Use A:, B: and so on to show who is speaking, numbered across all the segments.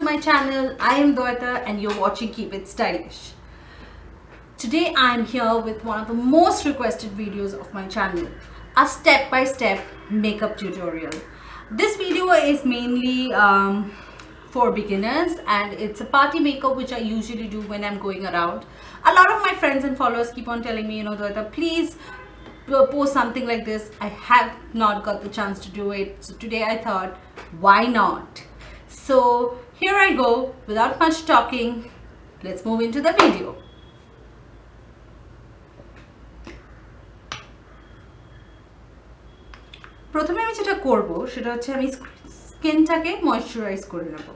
A: my channel. I am Dwaita and you're watching Keep It Stylish. Today I am here with one of the most requested videos of my channel, a step-by-step makeup tutorial. This video is mainly for beginners and it's a party makeup which I usually do when I'm going around. A lot of my friends and followers keep on telling me, Dwaita, please post something like this. I have not got the chance to do it, so today I thought, why not? So here I go, without much talking, let's move into the video. প্রথমে আমি যেটা করব সেটা হচ্ছে আমি স্কিনটাকে moisturise করে নেব।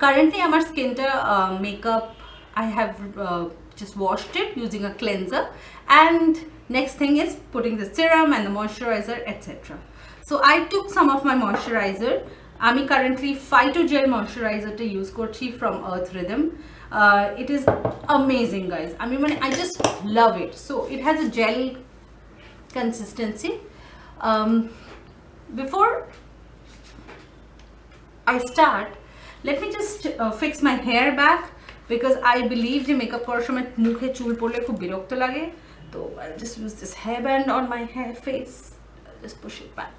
A: কারেন্টলি আমার স্কিনটা makeup I have just washed it using a cleanser, and next thing is putting the serum and the moisturizer, etc. So I took some of my moisturizer. আমি currently Phytogel moisturizer টা use করছি from Earth Rhythm. It is amazing, guys. I just love it. So it has a gel consistency. Before I start, let me just fix my hair back, because I believe the makeup করার সময় মুখে চুল পড়লে খুব বিরক্ত লাগে। So I'll just use this hairband on my hair face. I'll just push it back.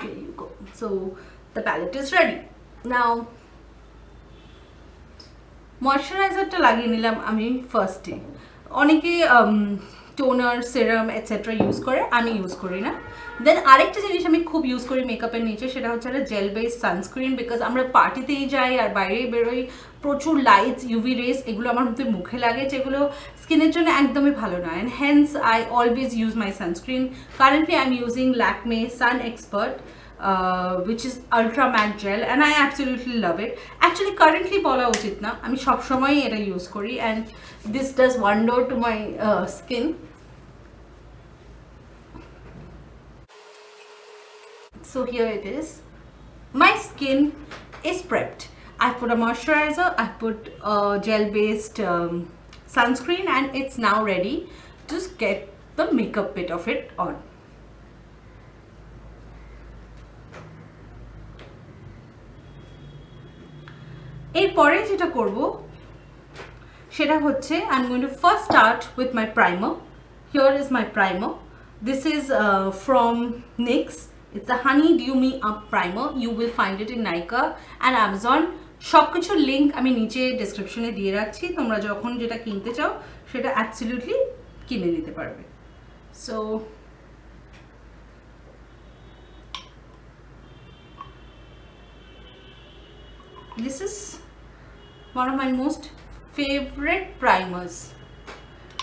A: Here you go. So the palette is ready. Now moisturizer টা লাগিয়ে নিলাম আমি ফার্স্টে। অনেকে টোনার সেরাম এটসেট্রা ইউজ করে, আমি ইউজ করি না। দেন আরেকটা জিনিস আমি খুব ইউজ করি মেকআপের নিচে, সেটা হচ্ছে একটা জেল বেস সানস্ক্রিন, বিকজ আমরা পার্টিতেই যাই আর বাইরে বেরোই, প্রচুর লাইটস ইউভি রেস এগুলো আমার মধ্যে মুখে লাগে, যেগুলো স্কিনের জন্য একদমই ভালো না, and hence I always use my sunscreen. Currently I am using Lakme Sun Expert, which is ultra matte gel, and I absolutely love it. Actually currently বলা উচিত না, আমি সব সময় এটা ইউজ করি, and this does wonder to my skin. So here it is. My skin is prepped. I put a moisturizer, I put a gel based sunscreen, and it's now ready to get the makeup bit of it on. এরপরে যেটা করব সেটা হচ্ছে I'm going to first start with my primer. Here is my primer. This is from NYX. It's the Honey Dew Me Up Primer. You will find it in Nykaa and Amazon. সবকিছুর link আমি নিচে ডেসক্রিপশনে দিয়ে রাখছি, তোমরা যখন যেটা কিনতে চাও সেটা অ্যাবসলিউটলি কিনে নিতে পারবে। So this is one of my most favorite primers.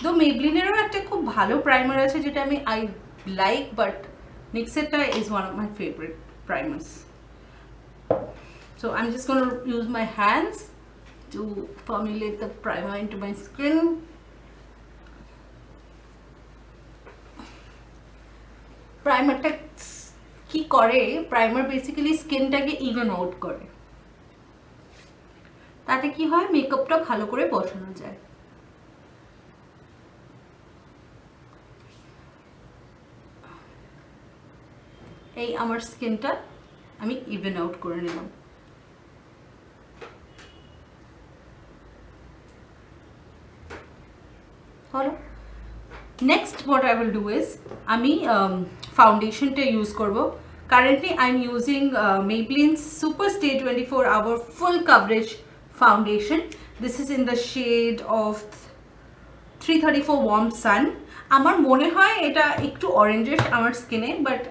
A: Though Maybelline এরও একটা খুব ভালো প্রাইমার আছে যেটা আমি I like, but NYX এটা is one of my favorite primers. So I'm just going to use my hands to formulate the primer into my skin. প্রাইমারটা কি করে, প্রাইমার বেসিক্যালি স্কিনটাকে ইভেন আউট করে, তাতে কি হয় মেকআপটা ভালো করে বসানো যায়। এই আমার স্কিনটা আমি ইভেন আউট করে নিলাম। হলো, next what I will do is আমি ফাউন্ডেশনটা ইউজ করব। Currently I'm using Maybelline's Super Stay 24 Hour Full Coverage Foundation. This is in the shade of 334 Warm Sun. আমার মনে হয় এটা একটু অরেঞ্জিশ আমার স্কিনে, but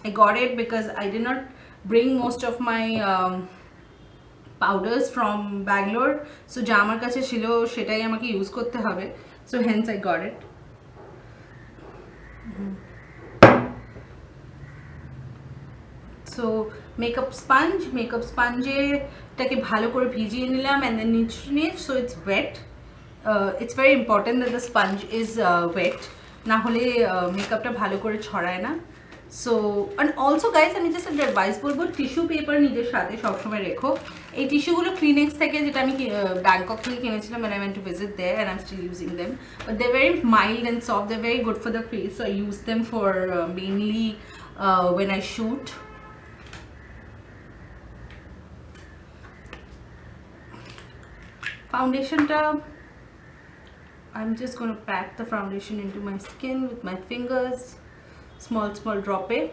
A: I got it because I did not bring most of my powders from Bangalore, so যা আমার কাছে ছিল সেটাই আমাকে ইউজ করতে হবে, so hence I got it. So makeup sponge টাকে ভালো করে ভিজিয়ে নিলাম, and then নিয়ে so it's wet. It's very important that the sponge is wet, না হলে মেকআপটা ভালো করে ছড়ায় না। So and also guys, আমি just একটা অ্যাডভাইস বলবো, টিস্যু পেপার নিজের সাথে সবসময় রেখো। এই টিস্যুগুলো ক্লিনেক্স থেকে, যেটা আমি ব্যাংকক থেকে কিনেছিলাম when I went to visit there, and I'm still using them, but they're very mild and soft, they're very good for the face, so I use them for mainly when I shoot. ফাউন্ডেশনটা I'm just going to pack the foundation into my skin with my fingers, small drop it.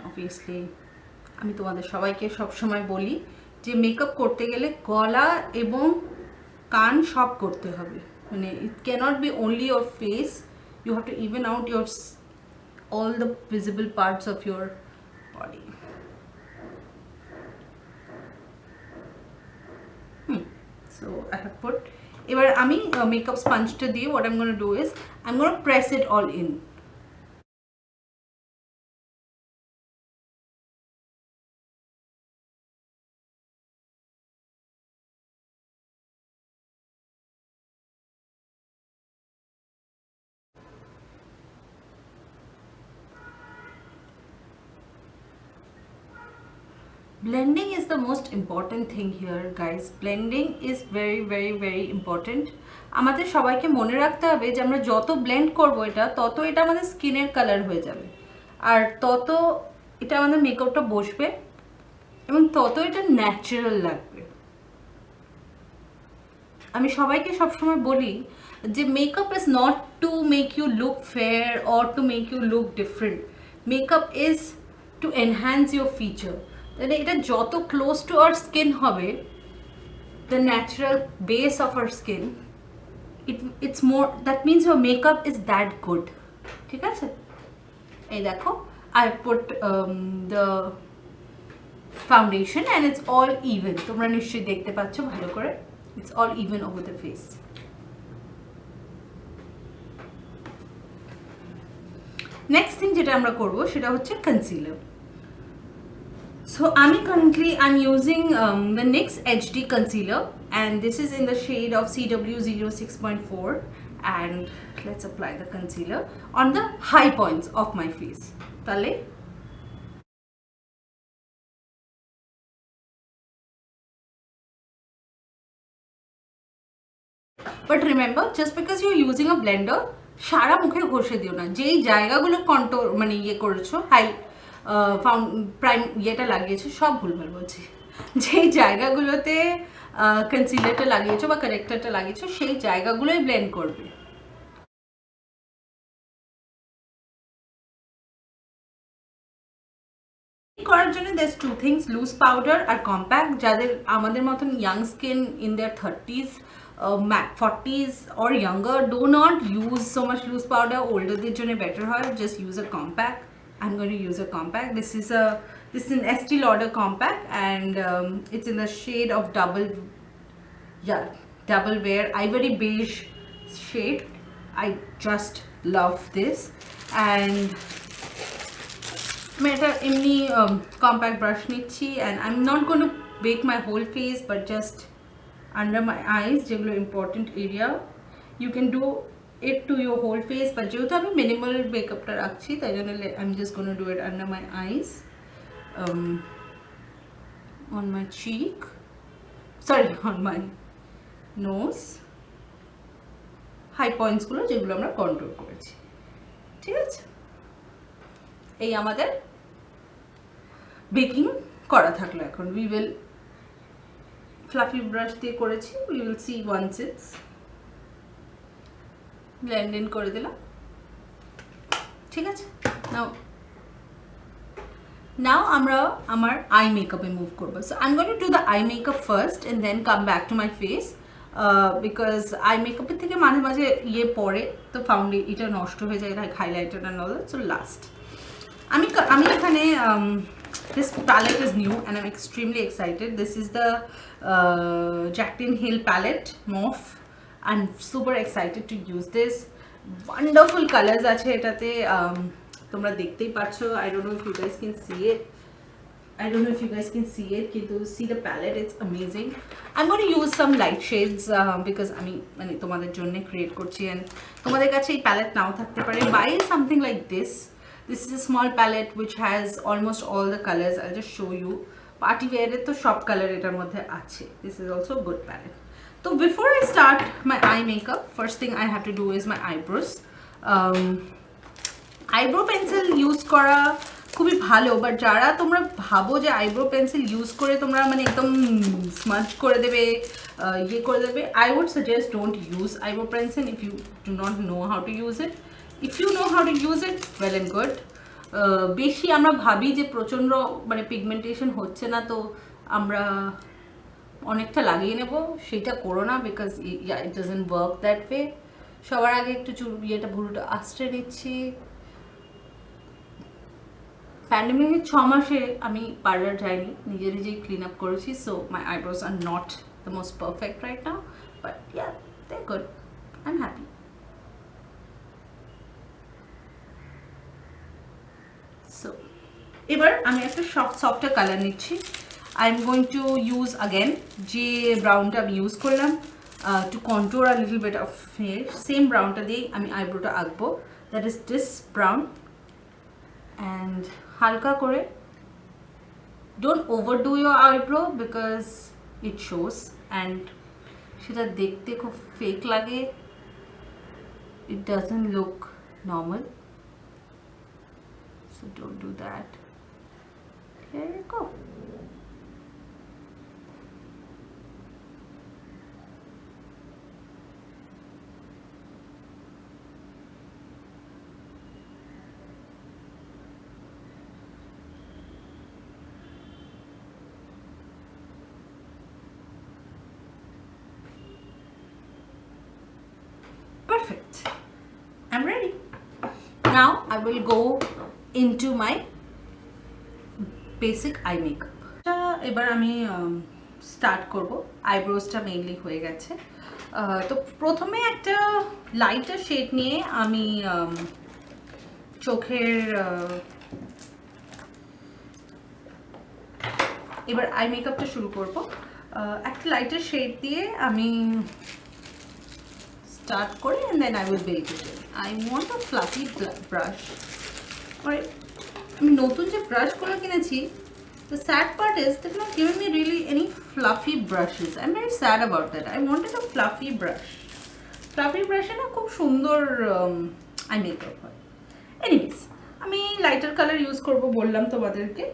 A: Obviously আমি তোমাদের সবাইকে সবসময় বলি যে makeup করতে গেলে গলা এবং কান সব করতে হবে, মানে it can't be only your face, you have to even out your all the visible parts of your body. So I have put, এবার আমি মেকআপ স্পঞ্জটা দিয়ে what I'm going to do is I'm going to press it all in. Blending is the most important thing here, guys. Blending is very important. আমাদের সবাইকে মনে রাখতে হবে যে আমরা যত ব্লেন্ড করব এটা তত এটা আমাদের স্কিনের কালার হয়ে যাবে, আর তত এটা আমাদের মেকআপটা বসবে এবং তত এটা ন্যাচারাল লাগবে। আমি সবাইকে সবসময় বলি যে makeup is not to make you look fair or to make you look different, makeup is to enhance your feature. তাহলে এটা যত ক্লোজ টু আওয়ার স্কিন হবে, the natural base of our skin, it's more, that means your makeup is that good. ঠিক আছে, এই দেখো I put the foundation and it's all even. তোমরা নিশ্চয়ই দেখতে পাচ্ছ ভালো করে, it's all even over the face. Next thing যেটা আমরা করব সেটা হচ্ছে concealer. So I'm using the NYX HD concealer, and this is in the shade of CW06.4, and let's apply the concealer on the high points of my face. Tale but remember, just because you're using a blender, সারা মুখে ঘষে দিও না। যেই জায়গাগুলো control মানে ইয়ে করেছো, high prime ইয়েটা লাগিয়েছো, সব ভুলভাল বলছি, যেই জায়গাগুলোতে কনসিলারটা লাগিয়েছো বা কারেক্টারটা লাগিয়েছো সেই জায়গাগুলোই ব্লেন্ড করবে। করার জন্য there's two things, loose powder আর কম্প্যাক্ট। যাদের আমাদের মতন young skin in their 30s, 40s or younger, do not use so much loose powder. Olderদের জন্য better হয়, just use a compact. I'm going to use a compact. This is an Estee Lauder compact, and it's in the shade of double wear ivory beige shade. I just love this, and मैं এটা এমনি compact brush নিচ্ছি, and I'm not going to bake my whole face but just under my eyes, যেগুলো important area. You can do it to your whole face, but যেহেতু আমি minimal মেকআপটা রাখছি তাই জন্য I'm just going to do it under my eyes, on my cheek, sorry, on my nose, high points গুলো যেগুলো আমরা কন্ট্রোল করেছি। ঠিক আছে, এই আমাদের বেকিং করা থাকলো। এখন we will fluffy brush দিয়ে করেছি, we will see once it's blend in করে দিলাম। ঠিক আছে, নাও আমরা আমার আই মেকআপে মুভ করবো। So I am going to do the eye makeup first and then come back to my face, because I মেকআপের থেকে মাঝে মাঝে ইয়ে পড়ে তো এটা নষ্ট হয়ে যায়, like highlighter and all that. So last আমি এখানে this palette is new and I'm extremely excited. This is the Jaclyn Hill palette Mauve. I'm super excited to use this. Wonderful colors আছে এটাতে, তোমরা দেখতেই পাচ্ছো। I don't know if you guys can see it. I don't know if you guys can see it, কিন্তু see the palette, it's amazing. I'm going to use some light shades because আমি মানে তোমাদের জন্য create করছি, and তোমাদের কাছে এই palette নাও থাকতে পারে. Buy something like this. This is a small palette which has almost all the colors. I'll just show you. Party wear এর তো সব কালার এটার মধ্যে আছে. This is also a good palette. So before I start my eye makeup, first thing I have to do is my eyebrows. Eyebrow pencil use করা খুবই ভালো, but যারা তোমরা ভাবো যে আইব্রো পেন্সিল ইউজ করে তোমরা মানে একদম স্মাজ করে দেবে, ইয়ে করে দেবে, I would suggest don't use eyebrow pencil if you do not know how to use it. If you know how to use it, well and good. বেশি আমরা ভাবি যে প্রচণ্ড মানে পিগমেন্টেশন হচ্ছে না, তো আমরা অনেকটা লাগিয়ে নেব, সেটা করো না, because it doesn't work that way. সবার আগে একটু ইয়েটা ভুরুটা আস্তে নিচ্ছি. প্যান্ডেমিকের 6 মাসে আমি পার্লার যাইনি, নিজে নিজেই ক্লিন আপ করেছি. So my eyebrows are not the most perfect right now, but yeah they are good, I am happy. So এবার আমি একটা সফটার কালার নিচ্ছি. I am going to use again যে ব্রাউনটা আমি ইউজ করলাম to control a little bit of face. Same ব্রাউনটা দিয়েই আমি আইব্রোটা আঁকবো. That is this brown. And হালকা করে, don't overdo your eyebrow because it shows and সেটা দেখতে খুব ফেক লাগে. It doesn't look normal. So don't do that. Here you go. Perfect. I'm ready. Now I will go into my basic eye makeup. এবার আমি start করব. আইব্রোসটা mainly হয়ে গেছে. তো প্রথমে একটা লাইটার শেড নিয়ে আমি চোখের এবার আই মেকআপটা শুরু করব. একটা লাইটার শেড দিয়ে আমি start করে and then I will build it in. I want a fluffy brush. আমি নতুন যে ব্রাশগুলো কিনেছি, the sad part is they've not given me really any fluffy brushes. I'm very sad about that. I wanted a fluffy brush. Fluffy brush না খুব সুন্দর eye makeup হয়. Anyways, আমি lighter colour use করব বললাম তোমাদেরকে.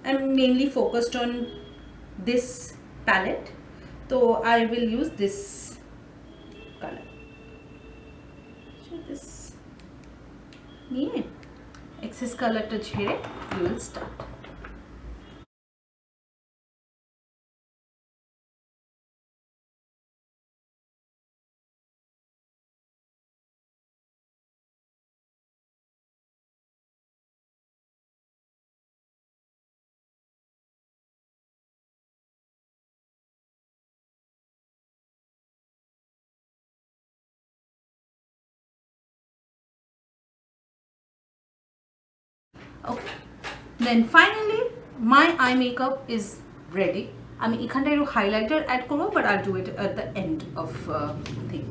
A: I'm mainly focused on this palette. So I will use this color. So this নিয়ে excess colorটা ছেড়ে you will start. Okay, then finally my eye makeup is ready. আমি এখানটা একটু হাইলাইটার অ্যাড করবো, but I do it at the end of thing.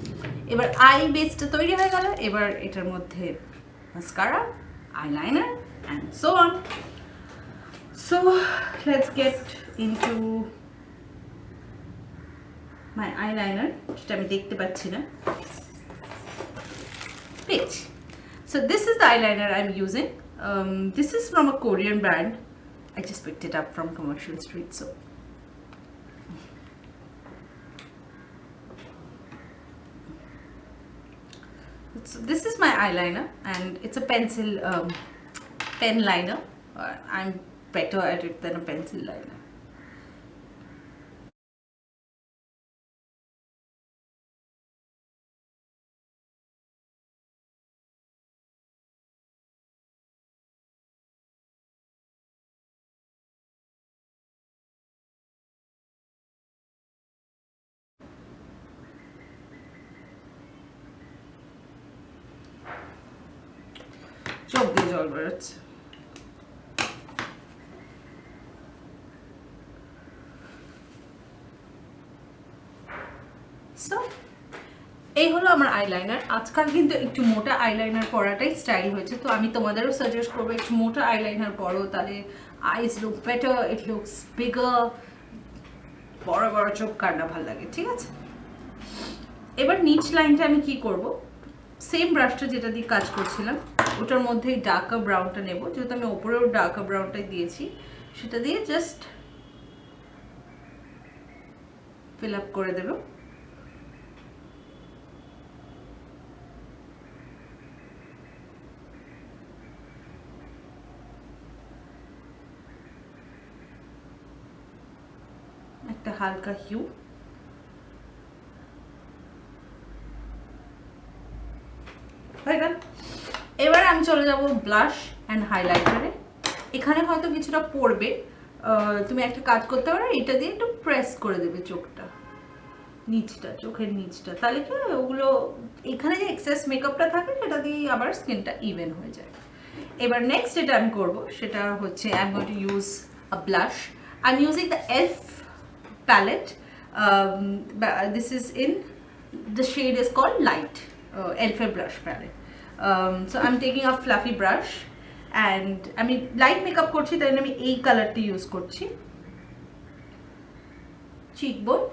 A: এবার I বেসটা তৈরি হয়ে গেল. এবার এটার মধ্যে mascara, eyeliner and so on. So let's get into my eyeliner, যেটা আমি দেখতে পাচ্ছি না. Peach. So this is the eyeliner I'm using. This is from a Korean brand. I just picked it up from Commercial Street. So this is my eyeliner, and it's a pencil pen liner. I'm better at it than a pencil liner. চোখ দিয়ে জল বেরোচ্ছে. So এই হলো আমার eyeliner. আজকাল কিন্তু একটু মোটা আইলাইনার পরাটাই স্টাইল হয়েছে, তো আমি তোমাদেরও সাজেস্ট করবো একটু মোটা আইলাইনার পরো, তাহলে eyes look better, it looks bigger. বড় বড় চোখ কার না ভালো লাগে, ঠিক আছে? এবার নিচ লাইনটা আমি কি করব, সেম ব্রাশটা যেটা দিয়ে কাজ করছিলাম ওটার মধ্যেই ডার্কার ব্রাউনটা নেব, যেহেতু আমি ওপরেও ডার্কার ব্রাউনটাই দিয়েছি, সেটা দিয়ে জাস্ট ফিল আপ করে দেব। একটা হালকা হিউ, হয়ে গেল। এবার আমি চলে যাব ব্লাশ অ্যান্ড হাইলাইটারে। এখানে হয়তো কিছুটা পড়বে, তুমি একটা কাজ করতে পারো, এটা দিয়ে একটু প্রেস করে দেবে চোখটা, নিচটা, চোখের নিচটা, তাহলে কি ওগুলো এখানে যে এক্সেস মেকআপটা থাকে সেটা দিয়ে আবার স্কিনটা ইভেন হয়ে যায়। এবার নেক্সট যেটা আমি করবো সেটা হচ্ছে I am going to use a blush. I am using the elf palette. This is in the shade is called light, elf brush palette. So I'm taking a fluffy brush and I mean light makeup korchi তাই আমি এই কালারটি use করছি। cheekbone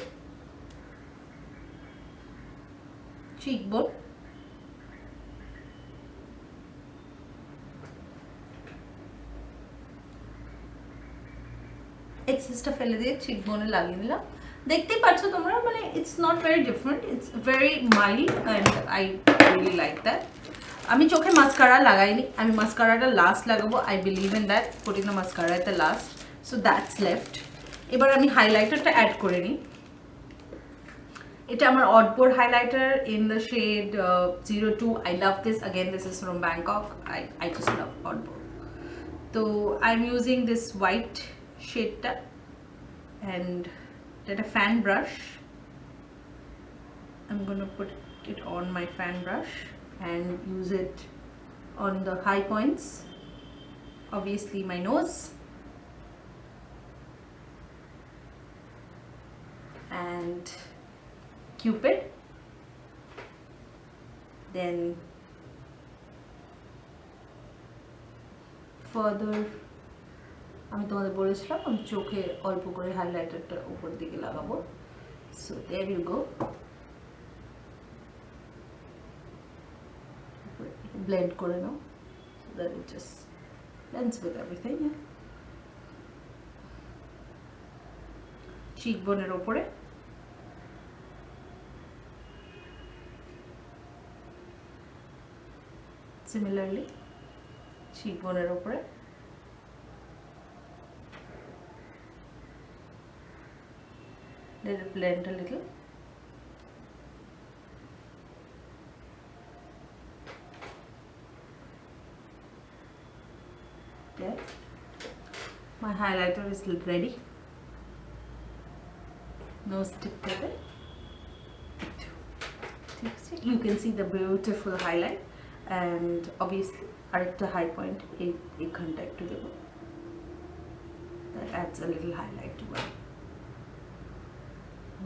A: এক্সেসটা ফেলে দিয়ে চিকবোনে লাগিয়ে নিলাম। দেখতেই পাচ্ছ তোমরা, মানে it's not very different, it's very mild and I really like that. আমি চোখে মাস্কারা লাগাইনি, আমি মাস্কারাটা লাস্ট লাগাবো। I believe in that putting the mascara at the last, so that's left. এবার আমি হাইলাইটারটা অ্যাড করে নিই। এটা আমার Odbo highlighter in the shade 02। I love this, again this is from Bangkok. I just love Odbo. তো I am using this white শেডটা and get a fan brush. I'm going to put it on my fan brush and use it on the high points, obviously my nose and cupid, then further আমি তোমাদের বলেছিলাম আমি চোখে অল্প করে হাইলাইটারটা উপর দিকে লাগাবো। So there you go, blend করে নাও so that it just blends with everything. চিকবোনের ওপরে সিমিলারলি চিকবোনের ওপরে let it blend a little. There, my highlighter is ready. No stick with it. You can see the beautiful highlight, and obviously arekta high point a contact to the book. That adds a little highlight to it.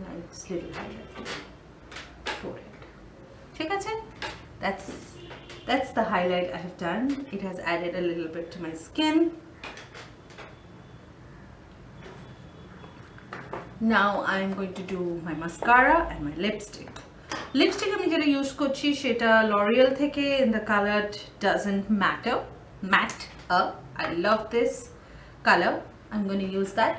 A: Nice little highlight to the forehead. ঠিক আছে? That's the highlight I have done. It has added a little bit to my skin. Now I'm going to do my mascara and my lipstick. Lipstick আমি যেটা use করছি সেটা L'Oreal থেকে in the color Doesn't Matter Matte. I love this color. I'm going to use that.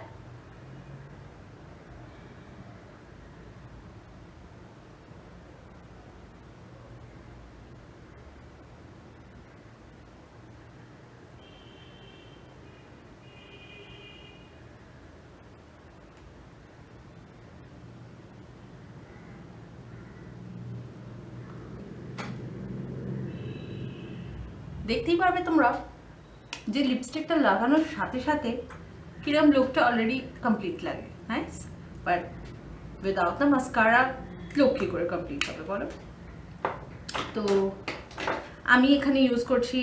A: দেখতেই পারবে তোমরা যে লিপস্টিকটা লাগানোর সাথে সাথে কিরম লুকটা অলরেডি কমপ্লিট লাগে, nice. But without the mascara look কি করে কমপ্লিট হবে বলো? তো আমি এখানে ইউজ করছি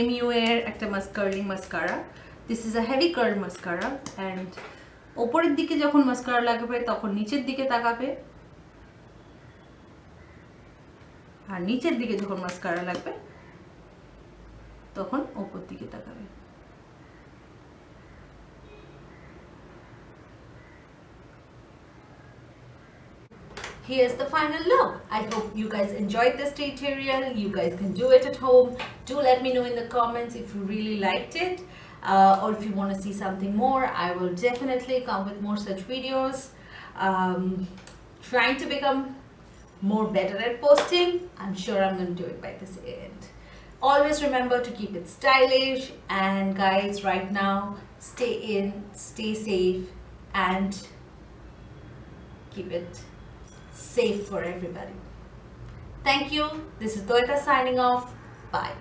A: MU এর একটা curling mascara. This is a heavy curl mascara, and ওপরের দিকে যখন মাস্কারা লাগাবে তখন নিচের দিকে তাকাবে, আর নিচের দিকে যখন মাস্কারা লাগবে তখন উপর দিকে তাকাবে। Here's the final look. I hope you guys enjoyed this tutorial. You guys can do it at home. Do let me know in the comments if you really liked it, or if you want to see something more. I will definitely come with more such videos. Trying to become more better at posting. I'm sure I'm going to do it by this end. Always remember to keep it stylish, and guys, right now, stay in, stay safe, and keep it safe for everybody. Thank you. This is Toyota signing off. Bye.